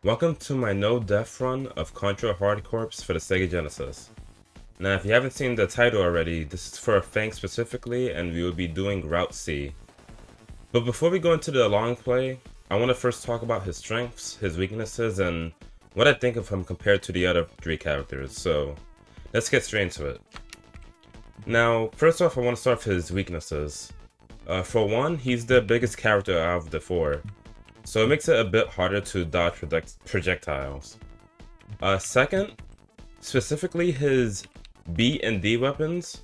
Welcome to my no-death run of Contra Hard Corps for the Sega Genesis. Now if you haven't seen the title already, this is for Fang specifically, and we will be doing Route C. But before we go into the long play, I want to first talk about his strengths, his weaknesses, and what I think of him compared to the other three characters, so let's get straight into it. Now, first off I want to start with his weaknesses. For one, he's the biggest character out of the four, so it makes it a bit harder to dodge projectiles. Second, specifically his B and D weapons.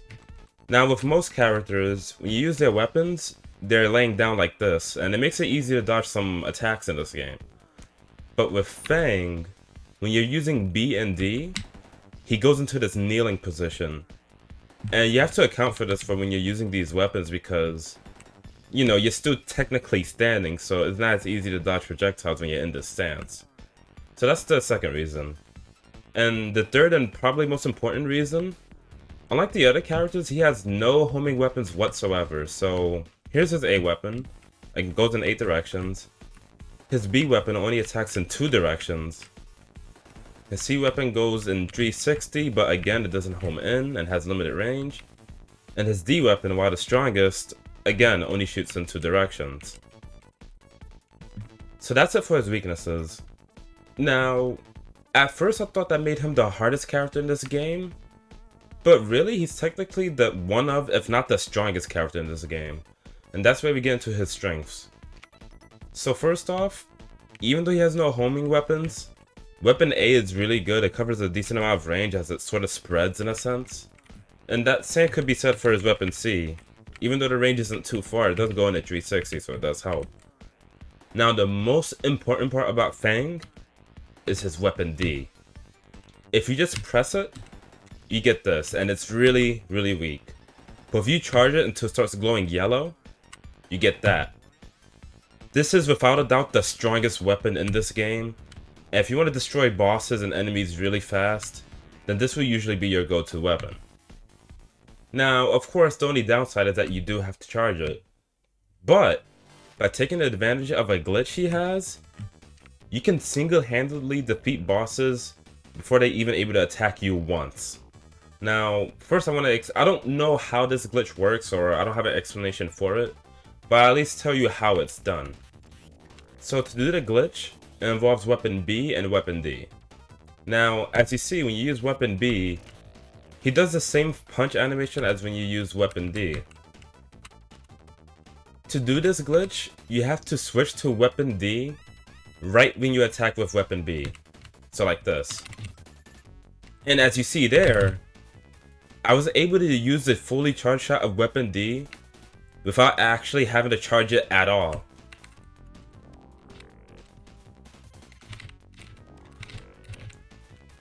Now with most characters, when you use their weapons, they're laying down like this, and it makes it easy to dodge some attacks in this game. But with Fang, when you're using B and D, he goes into this kneeling position. And you have to account for this for when you're using these weapons because, you know, you're still technically standing, so it's not as easy to dodge projectiles when you're in this stance. So that's the second reason. And the third and probably most important reason, unlike the other characters, he has no homing weapons whatsoever. So here's his A weapon, it goes in 8 directions. His B weapon only attacks in 2 directions. His C weapon goes in 360, but again it doesn't home in and has limited range. And his D weapon, while the strongest, again only shoots in 2 directions. So that's it for his weaknesses. Now, at first I thought that made him the hardest character in this game, but really he's technically the one of, if not the strongest character in this game. And that's where we get into his strengths. So first off, even though he has no homing weapons, Weapon A is really good. It covers a decent amount of range as it sort of spreads in a sense. And that same could be said for his Weapon C. Even though the range isn't too far, it does go in at 360, so it does help. Now the most important part about Fang is his Weapon D. If you just press it, you get this, and it's really, really weak. But if you charge it until it starts glowing yellow, you get that. This is without a doubt the strongest weapon in this game. And if you want to destroy bosses and enemies really fast, then this will usually be your go-to weapon. Now, of course, the only downside is that you do have to charge it. But, by taking advantage of a glitch he has, you can single-handedly defeat bosses before they're even able to attack you once. Now, first I don't know how this glitch works, or I don't have an explanation for it, but I'll at least tell you how it's done. So to do the glitch, it involves Weapon B and Weapon D. Now, as you see, when you use Weapon B, he does the same punch animation as when you use Weapon D. To do this glitch, you have to switch to Weapon D right when you attack with Weapon B. So like this. And as you see there, I was able to use the fully charged shot of Weapon D without actually having to charge it at all.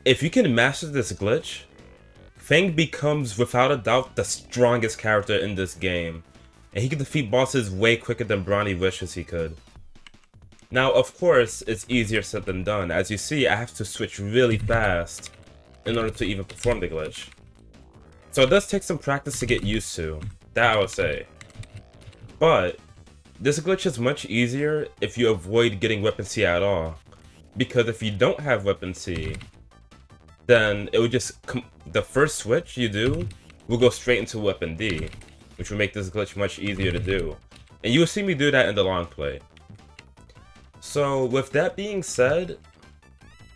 If you can master this glitch, Fang becomes without a doubt the strongest character in this game, and he can defeat bosses way quicker than Brownie wishes he could. Now of course, it's easier said than done. As you see, I have to switch really fast in order to even perform the glitch. So it does take some practice to get used to, that I would say. But, this glitch is much easier if you avoid getting Weapon C at all, because if you don't have Weapon C, then it would just the first switch you do will go straight into Weapon D, which will make this glitch much easier to do. And you will see me do that in the long play. So with that being said,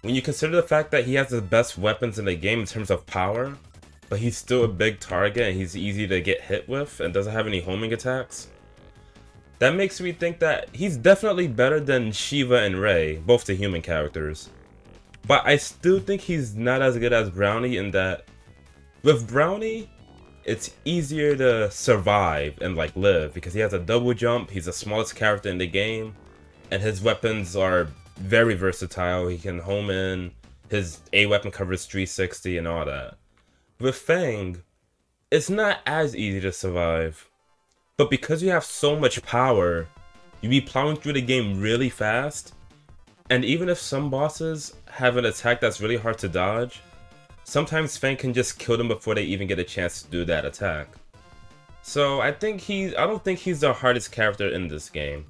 when you consider the fact that he has the best weapons in the game in terms of power, but he's still a big target and he's easy to get hit with and doesn't have any homing attacks, that makes me think that he's definitely better than Shiva and Ray, both the human characters. But I still think he's not as good as Brownie in that, with Brownie, it's easier to survive and like live because he has a double jump, he's the smallest character in the game, and his weapons are very versatile. He can home in, his A weapon covers 360 and all that. With Fang, it's not as easy to survive, but because you have so much power, you be plowing through the game really fast. And even if some bosses have an attack that's really hard to dodge, sometimes Fang can just kill them before they even get a chance to do that attack. So I don't think he's the hardest character in this game.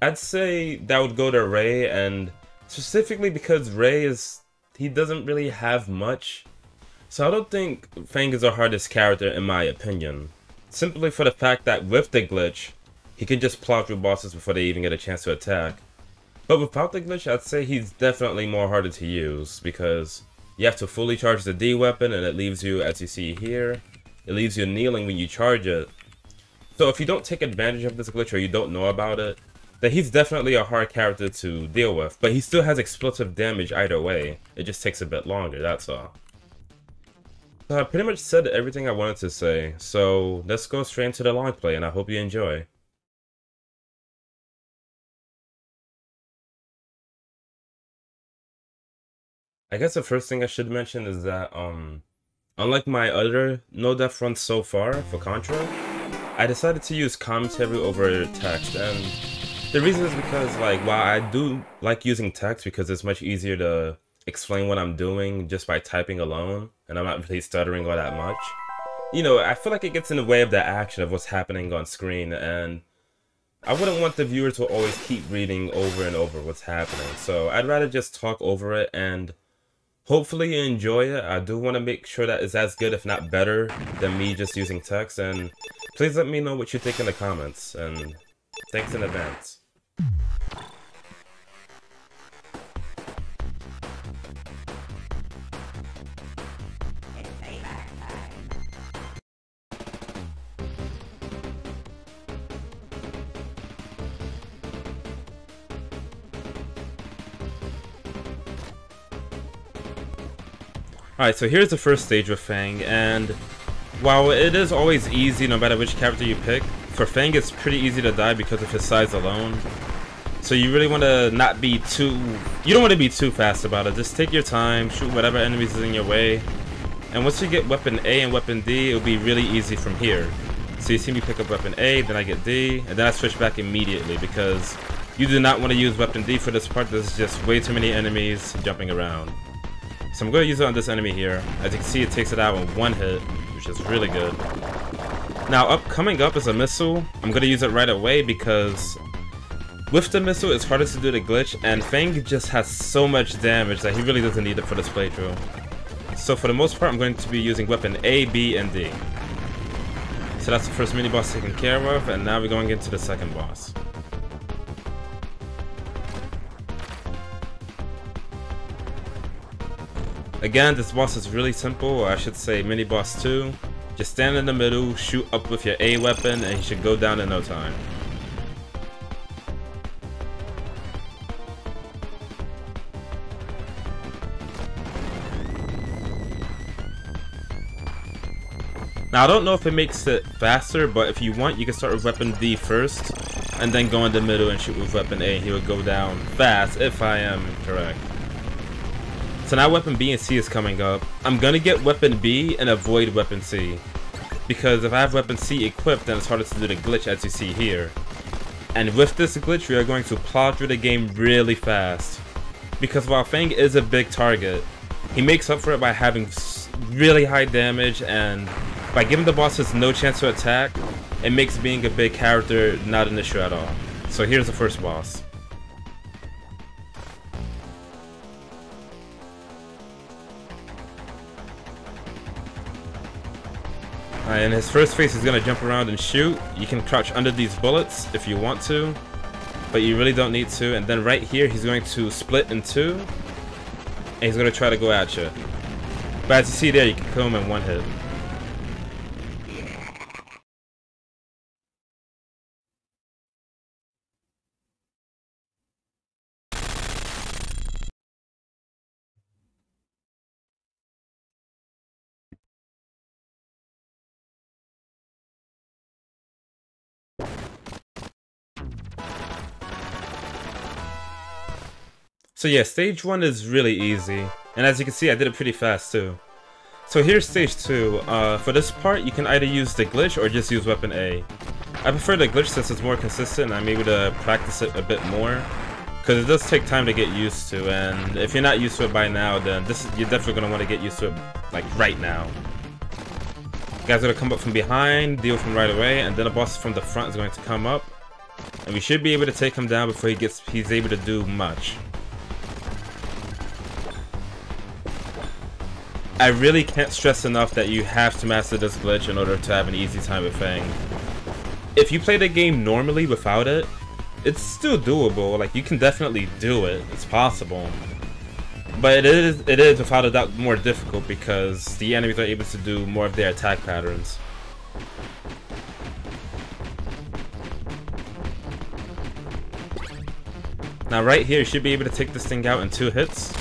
I'd say that would go to Ray, and specifically because he doesn't really have much. So I don't think Fang is the hardest character in my opinion. Simply for the fact that with the glitch, he can just plow through bosses before they even get a chance to attack. But without the glitch, I'd say he's definitely more harder to use, because you have to fully charge the D weapon, and it leaves you, as you see here, it leaves you kneeling when you charge it. So if you don't take advantage of this glitch or you don't know about it, then he's definitely a hard character to deal with. But he still has explosive damage either way, it just takes a bit longer, that's all. So I pretty much said everything I wanted to say, so let's go straight into the long play, and I hope you enjoy. I guess the first thing I should mention is that, unlike my other no-death runs so far for Contra, I decided to use commentary over text, and the reason is because, like, while I do like using text because it's much easier to explain what I'm doing just by typing alone, and I'm not really stuttering all that much, you know, I feel like it gets in the way of the action of what's happening on screen, and I wouldn't want the viewer to always keep reading over and over what's happening, so I'd rather just talk over it, and hopefully you enjoy it. I do want to make sure that it's as good, if not better, than me just using text, and please let me know what you think in the comments, and thanks in advance. Alright, so here's the first stage with Fang, and while it is always easy no matter which character you pick, for Fang it's pretty easy to die because of his size alone. So you really want to not be too... you don't want to be too fast about it. Just take your time, shoot whatever enemies is in your way, and once you get weapon A and weapon D, it'll be really easy from here. So you see me pick up weapon A, then I get D, and then I switch back immediately because you do not want to use weapon D for this part. There's just way too many enemies jumping around. So I'm going to use it on this enemy here. As you can see, it takes it out in one hit, which is really good. Now, coming up is a missile. I'm going to use it right away because with the missile, it's harder to do the glitch, and Fang just has so much damage that he really doesn't need it for this playthrough. So for the most part, I'm going to be using weapon A, B, and D. So that's the first mini-boss taken care of, and now we're going into the second boss. Again, this boss is really simple, or I should say mini-boss 2. Just stand in the middle, shoot up with your A weapon, and he should go down in no time. Now I don't know if it makes it faster, but if you want, you can start with weapon D first, and then go in the middle and shoot with weapon A, and he would go down fast, if I am correct. So now weapon B and C is coming up. I'm gonna get weapon B and avoid weapon C, because if I have weapon C equipped, then it's harder to do the glitch as you see here. And with this glitch, we are going to plow through the game really fast, because while Fang is a big target, he makes up for it by having really high damage, and by giving the bosses no chance to attack, it makes being a big character not an issue at all. So here's the first boss. In his first phase, he's gonna jump around and shoot. You can crouch under these bullets if you want to, but you really don't need to. And then right here, he's going to split in two, and he's gonna try to go at you. But as you see there, you can kill him in one hit. So yeah, stage 1 is really easy, and as you can see, I did it pretty fast too. So here's stage 2. For this part, you can either use the glitch or just use weapon A. I prefer the glitch since it's more consistent and I'm able to practice it a bit more, because it does take time to get used to, and if you're not used to it by now, then you're definitely going to want to get used to it like right now. The guy's going to come up from behind, deal with him right away, and then a boss from the front is going to come up, And we should be able to take him down before he's able to do much. I really can't stress enough that you have to master this glitch in order to have an easy time with Fang. If you play the game normally without it, it's still doable. Like, you can definitely do it. It's possible. But it is without a doubt more difficult because the enemies are able to do more of their attack patterns. Now right here, you should be able to take this thing out in 2 hits.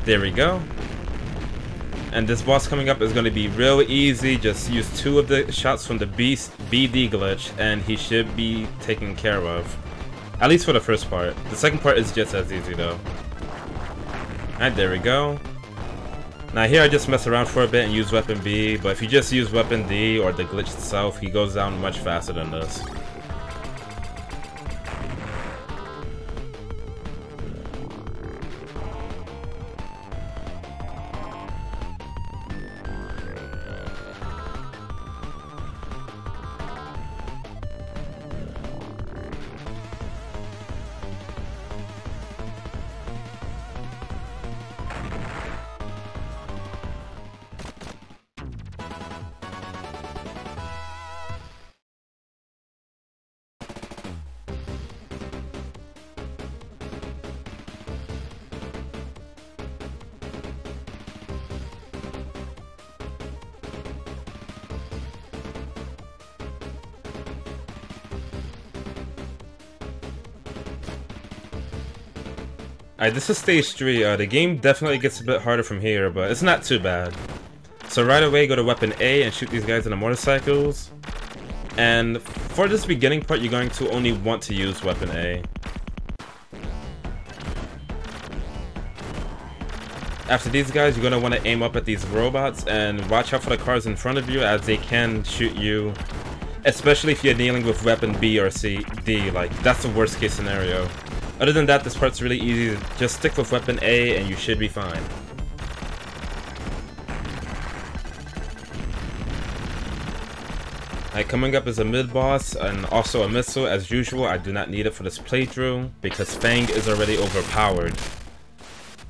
There we go. And this boss coming up is going to be real easy. Just use 2 of the shots from the BD glitch and he should be taken care of. At least for the first part. The second part is just as easy though. Alright, there we go. Now here I just mess around for a bit and use weapon B, but if you just use weapon D or the glitch itself, he goes down much faster than this. Alright, this is stage 3. The game definitely gets a bit harder from here, but it's not too bad. So right away, go to weapon A and shoot these guys in the motorcycles. And for this beginning part, you're going to only want to use weapon A. After these guys, you're going to want to aim up at these robots and watch out for the cars in front of you as they can shoot you. Especially if you're dealing with weapon B or C, D, like that's the worst case scenario. Other than that, this part's really easy. Just stick with weapon A and you should be fine. Alright, coming up is a mid-boss and also a missile. As usual, I do not need it for this playthrough because Fang is already overpowered.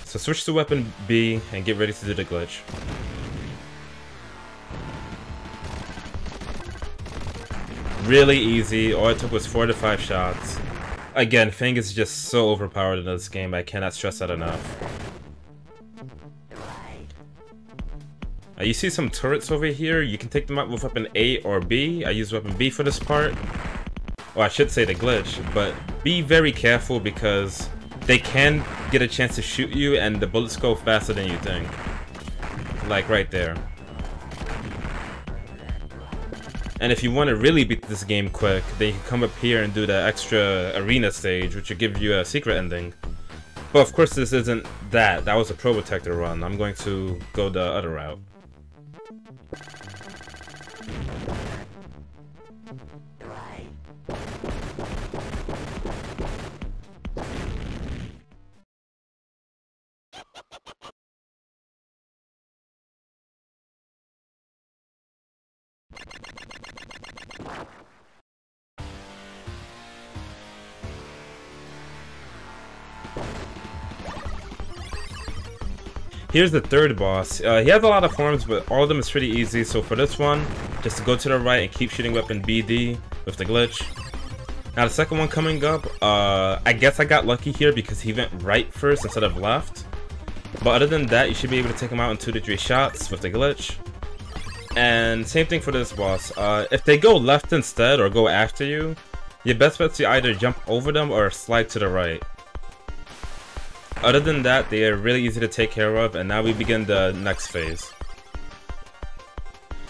So switch to weapon B and get ready to do the glitch. Really easy. All it took was 4 to 5 shots. Again, Fang is just so overpowered in this game, I cannot stress that enough. You see some turrets over here, you can take them out with weapon A or B. I use weapon B for this part. Or I should say the glitch, but be very careful because they can get a chance to shoot you and the bullets go faster than you think. Like right there. And if you want to really beat this game quick, then you can come up here and do the extra arena stage, which will give you a secret ending. But of course this isn't that. That was a Pro Protector run. I'm going to go the other route. Here's the third boss. He has a lot of forms, but all of them is pretty easy. So for this one, just go to the right and keep shooting weapon BD with the glitch. Now the second one coming up, I guess I got lucky here because he went right first instead of left. But other than that, you should be able to take him out in 2 to 3 shots with the glitch. And same thing for this boss. If they go left instead or go after you, your best bet is to either jump over them or slide to the right. Other than that, they are really easy to take care of, and now we begin the next phase.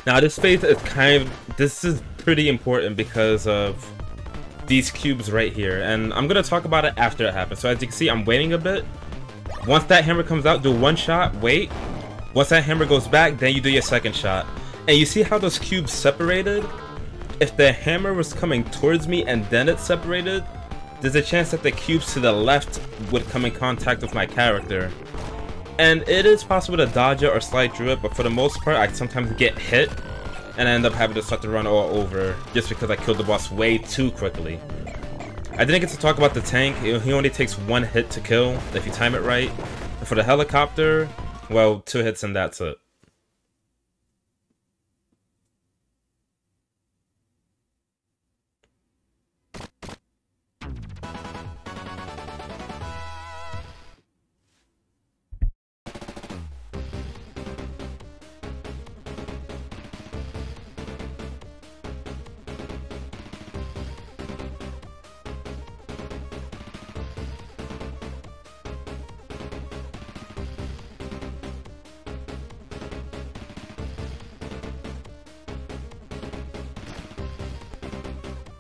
Now this phase is this is pretty important because of these cubes right here, and I'm gonna talk about it after it happens. So as you can see, I'm waiting a bit. Once that hammer comes out, do 1 shot, wait. Once that hammer goes back, then you do your second shot. And you see how those cubes separated? If the hammer was coming towards me and then it separated, there's a chance that the cubes to the left would come in contact with my character. And it is possible to dodge it or slide through it, but for the most part, I sometimes get hit. and I end up having to start the run all over just because I killed the boss way too quickly. I didn't get to talk about the tank. He only takes 1 hit to kill if you time it right. And for the helicopter, well, 2 hits and that's it.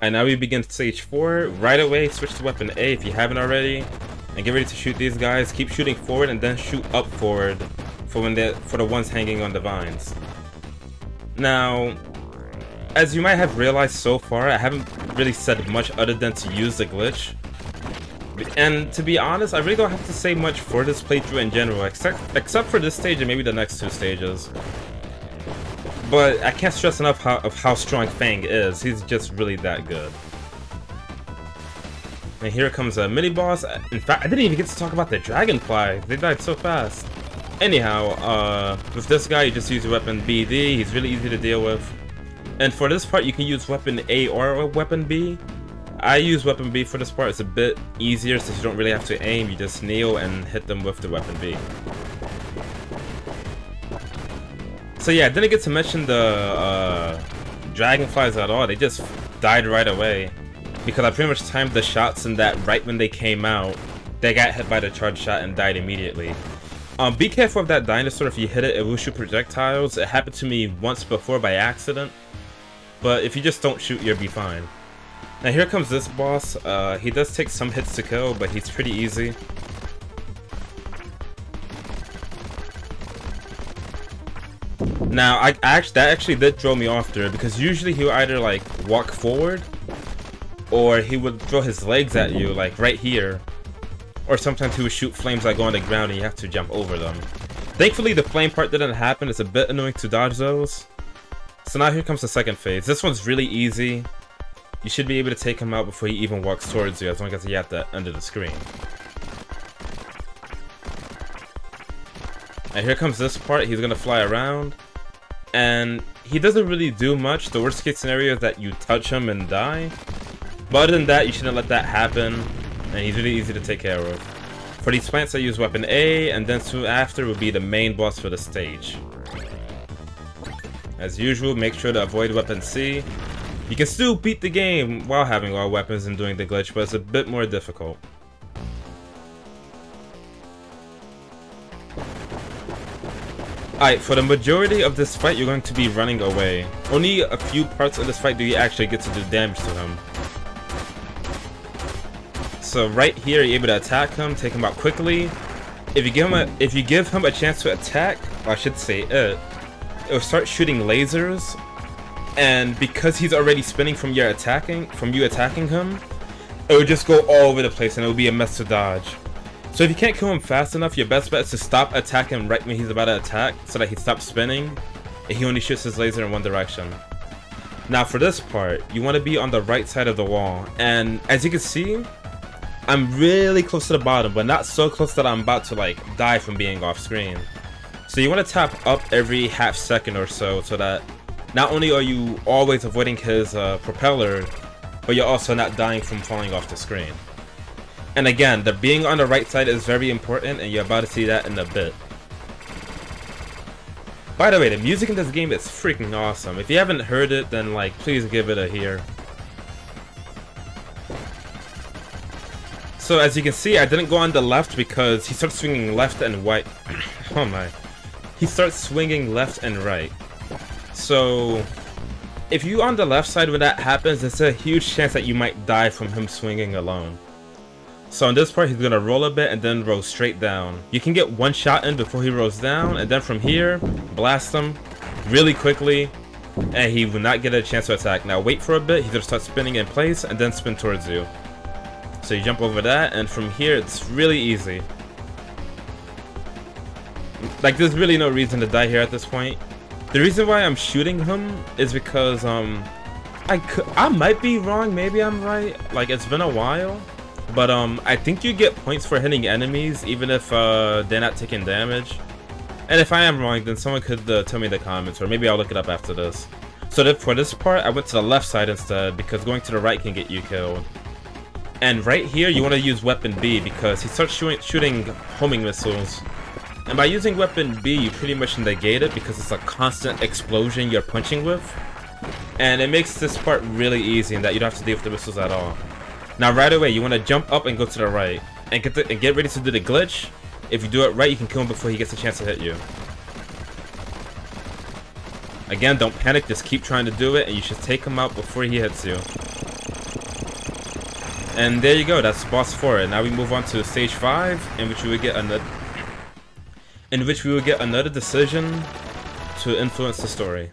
And now we begin stage 4. Right away, switch to weapon A if you haven't already, and get ready to shoot these guys. Keep shooting forward and then shoot up forward for the ones hanging on the vines. Now, as you might have realized so far, I haven't really said much other than to use the glitch. And to be honest, I really don't have to say much for this playthrough in general, except for this stage and maybe the next 2 stages. But I can't stress enough how strong Fang is. He's just really that good. And here comes a mini-boss. In fact, I didn't even get to talk about the Dragonfly. They died so fast. Anyhow, with this guy, you just use weapon BD. He's really easy to deal with. And for this part, you can use weapon A or weapon B. I use weapon B for this part. It's a bit easier since you don't really have to aim. You just kneel and hit them with the weapon B. So yeah, I didn't get to mention the Dragonflies at all. They just died right away because I pretty much timed the shots in that right when they came out, they got hit by the charge shot and died immediately. Be careful of that dinosaur. If you hit it, it will shoot projectiles. It happened to me once before by accident, but if you just don't shoot, you'll be fine. Now here comes this boss. He does take some hits to kill, but he's pretty easy. Now, that actually did throw me off there, because usually he would either like walk forward, or he would throw his legs at you, like right here. Or sometimes he would shoot flames that go on the ground and you have to jump over them. Thankfully, the flame part didn't happen. It's a bit annoying to dodge those. So now here comes the second phase. This one's really easy. You should be able to take him out before he even walks towards you, as long as you have that under the screen. And here comes this part. He's gonna fly around. And he doesn't really do much. The worst case scenario is that you touch him and die. But other than that, you shouldn't let that happen. And he's really easy to take care of. For these plants, I use weapon A, and then soon after will be the main boss for the stage. As usual, make sure to avoid weapon C. You can still beat the game while having all weapons and doing the glitch, but it's a bit more difficult. Alright, for the majority of this fight, you're going to be running away. Only a few parts of this fight do you actually get to do damage to him. So right here, you're able to attack him, take him out quickly. If you give him a chance to attack, or I should say it'll start shooting lasers. And because he's already spinning from you attacking him, it will just go all over the place and it will be a mess to dodge. So if you can't kill him fast enough, your best bet is to stop attacking right when he's about to attack, so that he stops spinning, and he only shoots his laser in one direction. Now for this part, you want to be on the right side of the wall, and as you can see, I'm really close to the bottom, but not so close that I'm about to like die from being off screen. So you want to tap up every half second or so that not only are you always avoiding his propeller, but you're also not dying from falling off the screen. And again, the being on the right side is very important, and you're about to see that in a bit. By the way, the music in this game is freaking awesome. If you haven't heard it, then like, please give it a hear. So as you can see, I didn't go on the left because he starts swinging left and right. Oh my. He starts swinging left and right. So if you're on the left side when that happens, there's a huge chance that you might die from him swinging alone. So in this part, he's gonna roll a bit and then roll straight down. You can get one shot in before he rolls down, and then from here, blast him really quickly, and he will not get a chance to attack. Now wait for a bit, he's gonna start spinning in place and then spin towards you. So you jump over that, and from here, it's really easy. Like, there's really no reason to die here at this point. The reason why I'm shooting him is because I might be wrong, maybe I'm right. Like, it's been a while, but I think you get points for hitting enemies even if they're not taking damage. And if I am wrong, then someone could tell me in the comments, or maybe I'll look it up after this. So for this part, I went to the left side instead because going to the right can get you killed. And right here, you want to use weapon B because he starts shooting homing missiles. And by using weapon B, you pretty much negate it because it's a constant explosion you're punching with. And it makes this part really easy in that you don't have to deal with the missiles at all. Now right away, you want to jump up and go to the right. And get ready to do the glitch. If you do it right, you can kill him before he gets a chance to hit you. Again, don't panic, just keep trying to do it, and you should take him out before he hits you. And there you go, that's boss 4. And now we move on to stage 5, in which we would get another decision to influence the story.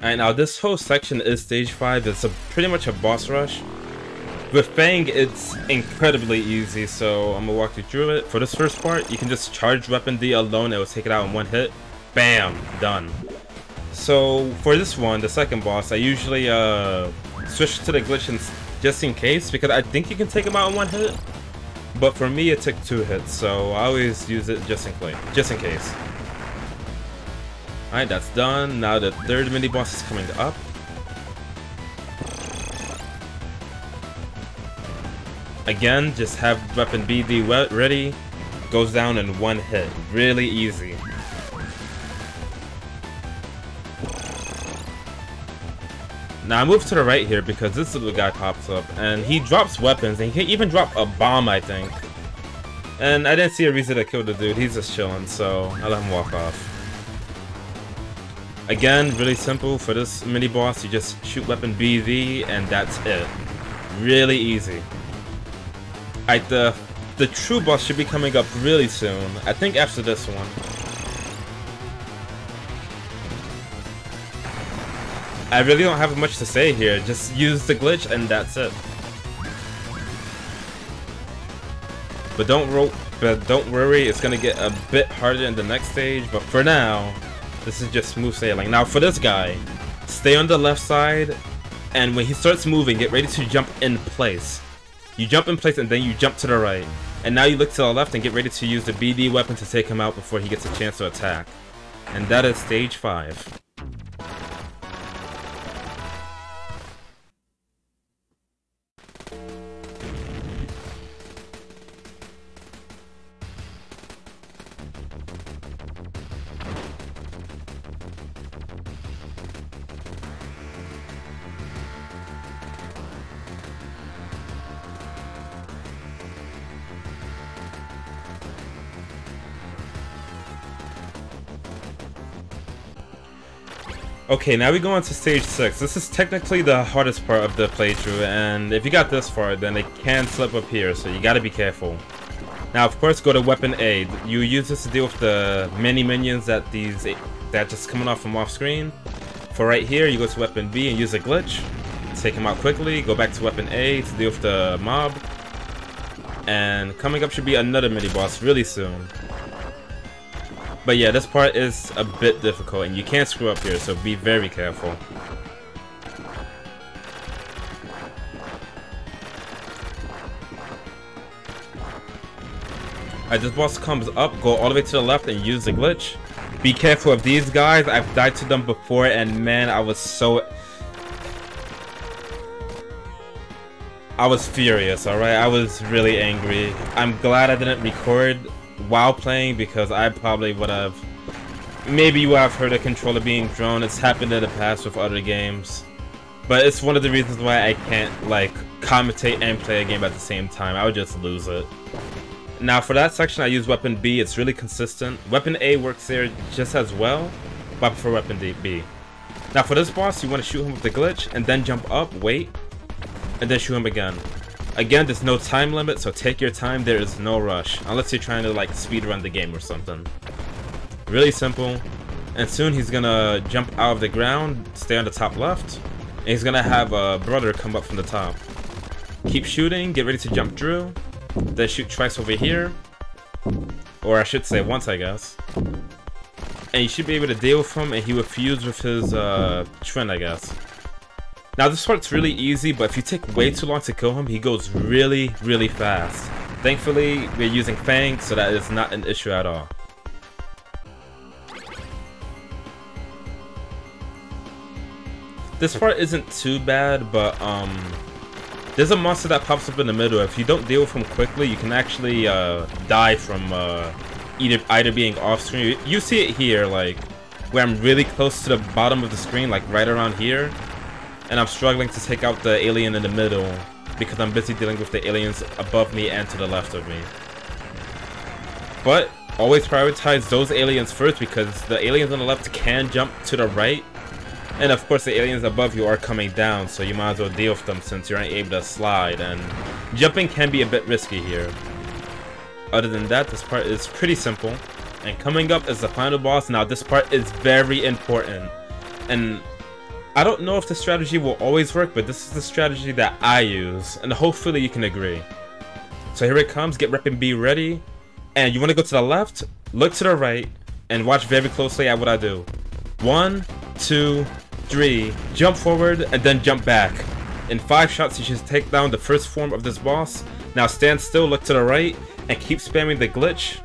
Alright, now this whole section is stage 5. It's pretty much a boss rush. With Fang, it's incredibly easy, so I'm gonna walk you through it. For this first part, you can just charge weapon D alone, it will take it out in one hit. Bam! Done. So for this one, the second boss, I usually switch to the glitch just in case, because I think you can take him out in one hit. But for me, it took 2 hits, so I always use it just in case. Alright, that's done. Now the third mini boss is coming up. Again, just have weapon BD ready. Goes down in one hit. Really easy. Now I move to the right here because this little guy pops up and he drops weapons and he can even drop a bomb, I think. And I didn't see a reason to kill the dude. He's just chilling, so I let him walk off. Again, really simple. For this mini boss, you just shoot weapon BV and that's it. Really easy. Alright, the true boss should be coming up really soon. I think after this one. I really don't have much to say here. Just use the glitch and that's it. But don't worry, it's gonna get a bit harder in the next stage. But for now, this is just smooth sailing. Now for this guy, stay on the left side, and when he starts moving, get ready to jump in place. You jump in place and then you jump to the right. And now you look to the left and get ready to use the BD weapon to take him out before he gets a chance to attack. And that is stage 5. Okay, now we go on to stage 6. This is technically the hardest part of the playthrough, and if you got this far, then it can slip up here, so you gotta be careful. Now, of course, go to weapon A. You use this to deal with the many minions that just coming off from off screen. For right here, you go to weapon B and use a glitch. Take him out quickly. Go back to weapon A to deal with the mob. And coming up should be another mini boss really soon. But yeah, this part is a bit difficult and you can't screw up here, so be very careful. Alright, this boss comes up, go all the way to the left and use the glitch. Be careful of these guys, I've died to them before and man, I was furious, alright? I was really angry. I'm glad I didn't record while playing because I probably would have maybe you have heard of controller being thrown. It's happened in the past with other games. But it's one of the reasons why I can't, like, commentate and play a game at the same time. I would just lose it. Now, for that section, I use Weapon B. It's really consistent. Weapon A works there just as well, but I prefer Weapon B. Now, for this boss, you want to shoot him with the glitch, and then jump up, wait, and then shoot him again. Again, there's no time limit, so take your time. There is no rush, unless you're trying to, like, speedrun the game or something. Really simple. And soon he's gonna jump out of the ground, stay on the top left, and he's gonna have a brother come up from the top. Keep shooting, get ready to jump through, then shoot twice over here, or I should say once, I guess. And you should be able to deal with him, and he will fuse with his trend, I guess. Now this part's really easy, but if you take way too long to kill him, he goes really, really fast. Thankfully, we're using Fang, so that is not an issue at all. This part isn't too bad, but there's a monster that pops up in the middle. If you don't deal with him quickly, you can actually die from either being off screen. You see it here, like where I'm really close to the bottom of the screen, like right around here, and I'm struggling to take out the alien in the middle because I'm busy dealing with the aliens above me and to the left of me. But always prioritize those aliens first, because the aliens on the left can jump to the right, and of course the aliens above you are coming down, so you might as well deal with them since you're unable to slide, and jumping can be a bit risky here. Other than that, this part is pretty simple. And coming up is the final boss. Now this part is very important, and I don't know if the strategy will always work, but this is the strategy that I use, and hopefully you can agree. So here it comes. Get Weapon B ready, and you want to go to the left, look to the right, and watch very closely at what I do. 1, 2, 3, jump forward, and then jump back. In 5 shots, you should take down the first form of this boss. Now stand still, look to the right, and keep spamming the glitch,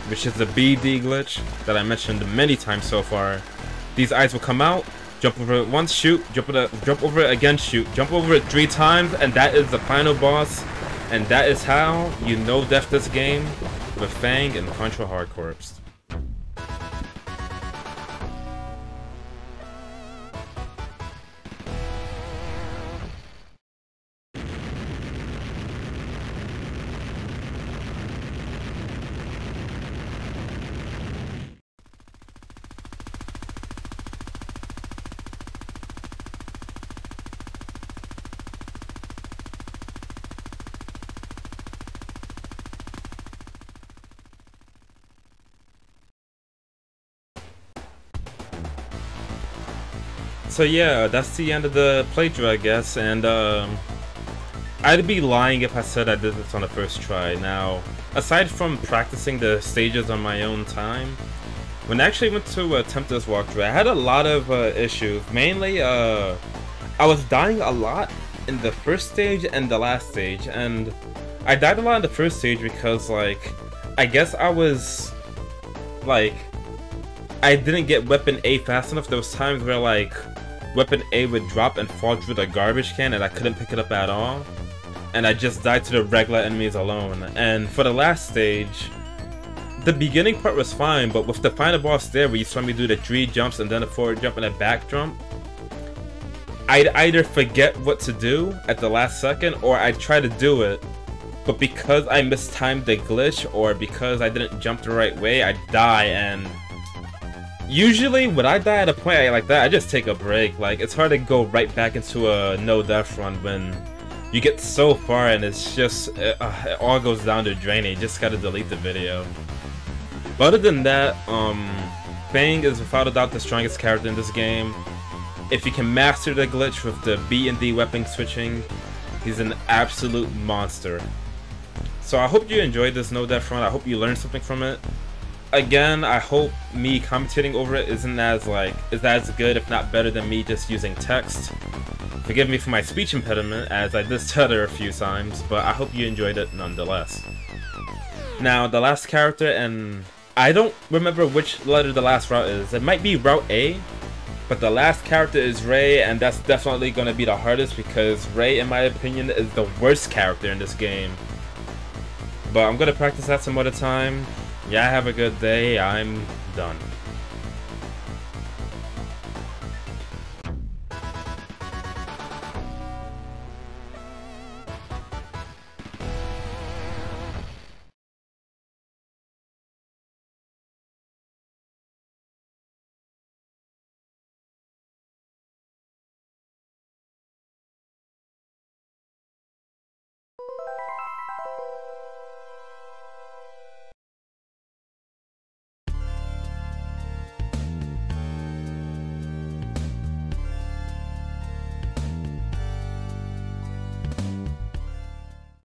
which is the BD glitch that I mentioned many times so far. These eyes will come out, jump over it once, shoot, jump over it again, shoot, jump over it 3 times, and that is the final boss. And that is how you no-death this game with Fang and Contra Hard Corps. So yeah, that's the end of the playthrough, I guess, and I'd be lying if I said I did this on the first try. Now, aside from practicing the stages on my own time, when I actually went to attempt this walkthrough, I had a lot of issues. Mainly, I was dying a lot in the first stage and the last stage, and I died a lot in the first stage because, like, I guess I was, like, I didn't get Weapon A fast enough. There was times where, like, Weapon A would drop and fall through the garbage can and I couldn't pick it up at all, and I just died to the regular enemies alone. And for the last stage, the beginning part was fine, but with the final boss there where you saw me do the 3 jumps and then a forward jump and a back jump, I'd either forget what to do at the last second or I'd try to do it, but because I mistimed the glitch or because I didn't jump the right way, I'd die. And usually when I die at a point like that, I just take a break. Like, it's hard to go right back into a no-death run when you get so far and it's just, it all goes down the drain and you just gotta delete the video. But other than that, Fang is without a doubt the strongest character in this game. If you can master the glitch with the B and D weapon switching, he's an absolute monster. So I hope you enjoyed this no-death run. I hope you learned something from it. Again, I hope me commentating over it is as good, if not better, than me just using text. Forgive me for my speech impediment, as I did stutter a few times, but I hope you enjoyed it nonetheless. Now, the last character, and I don't remember which letter the last route is. It might be Route A, but the last character is Ray, and that's definitely going to be the hardest because Ray, in my opinion, is the worst character in this game. But I'm going to practice that some other time. Yeah, have a good day. I'm done.